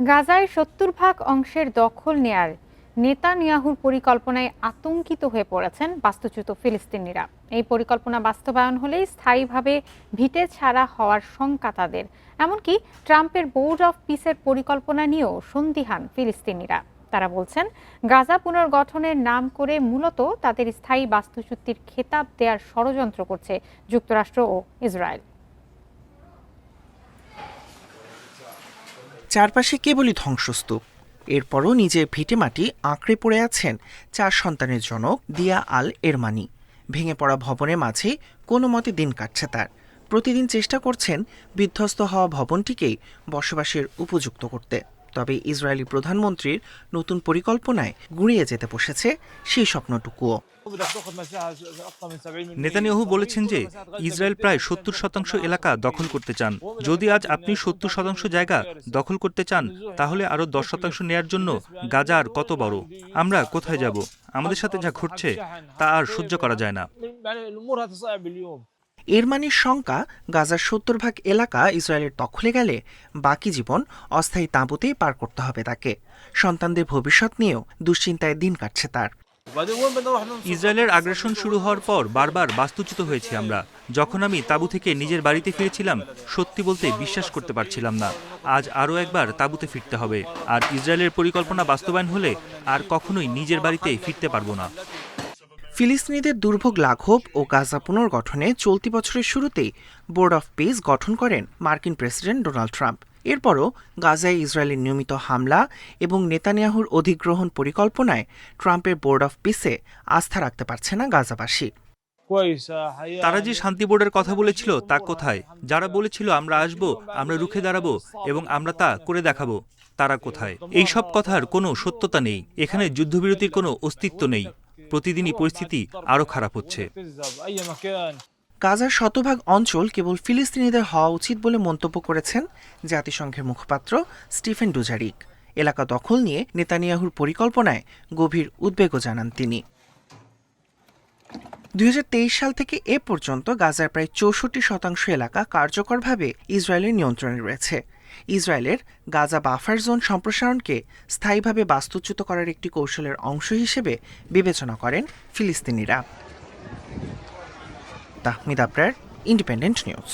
গাজায় ৭০ ভাগ অংশের দখল নেয়ার নেতানিয়াহুর পরিকল্পনায় আতঙ্কিত হয়ে পড়েছেন বাস্তুচ্যুত ফিলিস্তিনিরা। এই পরিকল্পনা বাস্তবায়ন হলেই স্থায়ীভাবে ভিটে ছাড়া হওয়ার শঙ্কা তাদের। এমনকি ট্রাম্পের বোর্ড অফ পিসের পরিকল্পনা নিয়েও সন্দিহান ফিলিস্তিনিরা। তারা বলছেন, গাজা পুনর্গঠনের নাম করে মূলত তাদের স্থায়ী বাস্তুচ্যুতির খেতাব দেওয়ার ষড়যন্ত্র করছে যুক্তরাষ্ট্র ও ইসরায়েল। চারপাশে কেবলই ধ্বংসস্তূপ। এরপরও নিজের ভিটেমাটি আঁকড়ে পড়ে আছেন 4 সন্তানের জনক দিয়া আল এরমানি। ভেঙে পড়া ভবনের মাঝে কোনো মতে দিন কাটছে তার। প্রতিদিন চেষ্টা করছেন বিধ্বস্ত হওয়া ভবনটিকেই বসবাসের উপযুক্ত করতে। তবে ইসরায়েলি প্রধানমন্ত্রীর নতুন পরিকল্পনায় গুঁড়িয়ে যেতে বসেছে সেই স্বপ্নটুকুও। নেতানিয়াহু বলেছেন যে ইসরায়েল প্রায় ৭০% এলাকা দখল করতে চান। যদি আজ আপনি ৭০% জায়গা দখল করতে চান, তাহলে আরও 10% নেয়ার জন্য গাজা আর কত বড়? আমরা কোথায় যাব? আমাদের সাথে যা ঘটছে তা আর সহ্য করা যায় না। এরমানির শঙ্কা, গাজার ৭০ ভাগ এলাকা ইসরায়েলের দখলে গেলে বাকি জীবন অস্থায়ী তাঁবুতেই পার করতে হবে তাকে। সন্তানদের ভবিষ্যৎ নিয়েও দুশ্চিন্তায় দিন কাটছে তার। ইসরায়েলের আগ্রাসন শুরু হওয়ার পর বারবার বাস্তুচ্যুত হয়েছি আমরা। যখন আমি তাঁবু থেকে নিজের বাড়িতে ফিরেছিলাম, সত্যি বলতে বিশ্বাস করতে পারছিলাম না। আজ আরও একবার তাঁবুতে ফিরতে হবে। আর ইসরায়েলের পরিকল্পনা বাস্তবায়ন হলে আর কখনোই নিজের বাড়িতে ফিরতে পারবো না। ফিলিস্তিনিদের দুর্ভোগ লাঘব ও গাজা পুনর্গঠনে চলতি বছরের শুরুতেই বোর্ড অফ পিস গঠন করেন মার্কিন প্রেসিডেন্ট ডোনাল্ড ট্রাম্প। এরপরও গাজায় ইসরায়েলের নিয়মিত হামলা এবং নেতানিয়াহুর অধিগ্রহণ পরিকল্পনায় ট্রাম্পের বোর্ড অফ পিসে আস্থা রাখতে পারছে না গাজাবাসী। তারা যে শান্তি বোর্ডের কথা বলেছিল তা কোথায়? যারা বলেছিল আমরা আসব, আমরা রুখে দাঁড়াবো এবং আমরা তা করে দেখাবো, তারা কোথায়? এই সব কথার কোনো সত্যতা নেই। এখানে যুদ্ধবিরতির কোনো অস্তিত্ব নেই। প্রতিদিনই পরিস্থিতি আরও খারাপ হচ্ছে। গাজার 100% অঞ্চল কেবল ফিলিস্তিনিদের হওয়া উচিত বলে মন্তব্য করেছেন জাতিসংঘের মুখপাত্র স্টিফেন ডুজারিক। এলাকা দখল নিয়ে নেতানিয়াহুর পরিকল্পনায় গভীর উদ্বেগও জানান তিনি। 2023 সাল থেকে এ পর্যন্ত গাজার প্রায় 64% এলাকা কার্যকরভাবে ইসরায়েলের নিয়ন্ত্রণে রয়েছে। ইসরায়েলের গাজা বাফার জোন সম্প্রসারণকে স্থায়ীভাবে বাস্তুচ্যুত করার একটি কৌশলের অংশ হিসেবে বিবেচনা করেন ফিলিস্তিনিরা। Tahmid Abrar, Independent news.